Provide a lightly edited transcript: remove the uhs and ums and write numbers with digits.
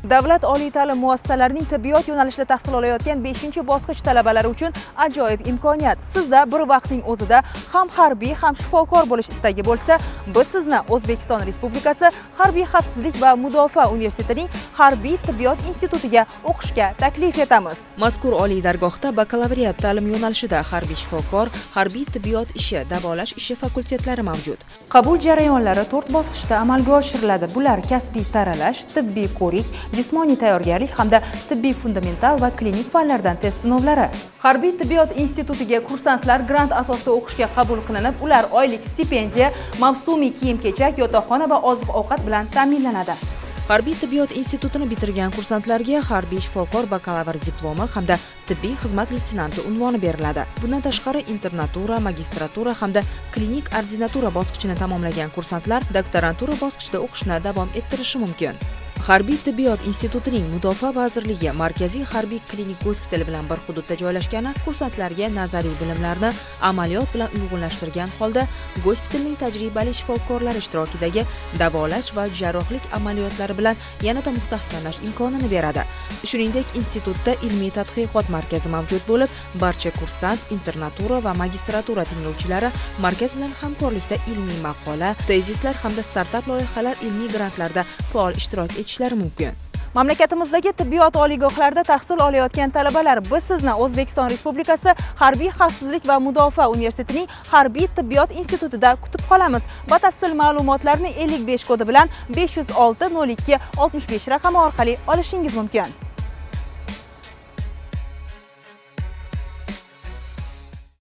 Davlat oliy ta'lim muassasalarining tibbiyot yo'nalishida tahsil olayotgan 5-bosqich talabalari uchun ajoyib imkoniyat. Sizda bir vaqtning o'zida ham harbiy, ham shifokor bo'lish istagi bo'lsa, biz sizni O'zbekiston Respublikasi Harbiy xavfsizlik va mudofaa universitetining Harbiy tibbiyot institutiga o'qishga taklif etamiz. Mazkur oliy dargohda bakalavriat ta'lim yo'nalishida harbiy shifokor, harbiy tibbiyot ishi, davolash ishi fakultetlari mavjud. Qabul jarayonlari 4 bosqichda amalga oshiriladi. Bular kasbiy saralash, tibbiy ko'rik, jismoniy tayyorgarlik hamda tibbiy fundamental va klinik fanlardan test sinovlari. Harbiy tibbiyot institutiga kursantlar grant asosida o'qishga qabul qilinib, ular oylik stipendiya, mavsumiy kiyim-kechak, yotoqxona va oziq-ovqat bilan ta'minlanadi. Harbiy tibbiyot institutini bitirgan kursantlarga harbiy shifokor bakalavr diplomi hamda tibbiy xizmat leytenanti unvoni beriladi. Bundan tashqari internatura, magistratura hamda klinik ordinatura bosqichini tamomlagan kursantlar doktorantura bosqichida o'qishni davom ettirishi mumkin. Harbiy tibbiyot institutining Mudofaa vazirligi Markaziy harbiy klinik gospitali bilan bir hududda joylashgani kursantlarga nazariy bilimlarni amaliyot bilan uyg'unlashtirgan holda gospitalning tajribali shifokorlari ishtirokidagi davolash va jarrohlik amaliyotlari bilan yanada mustahkamlash imkonini beradi. Shuningdek, institutda ilmiy tadqiqot markazi mavjud bo'lib, barcha kursant, internatura va magistratura tinglovchilari markaz bilan hamkorlikda ilmiy maqola, tezislar hamda startap loyihalar ilmiy grantlarda faol ishtirok etishlari mumkin. Mamlakatimizdagi tibbiyot oliygohlarida tahsil olayotgan talabalar, biz sizni O'zbekiston Respublikasi Harbiy xavfsizlik va mudofaa universitetining Harbiy tibbiyot institutida kutib qolamiz. Batafsil ma'lumotlarni 55 kodi bilan 506 02 65 raqami orqali olishingiz mumkin.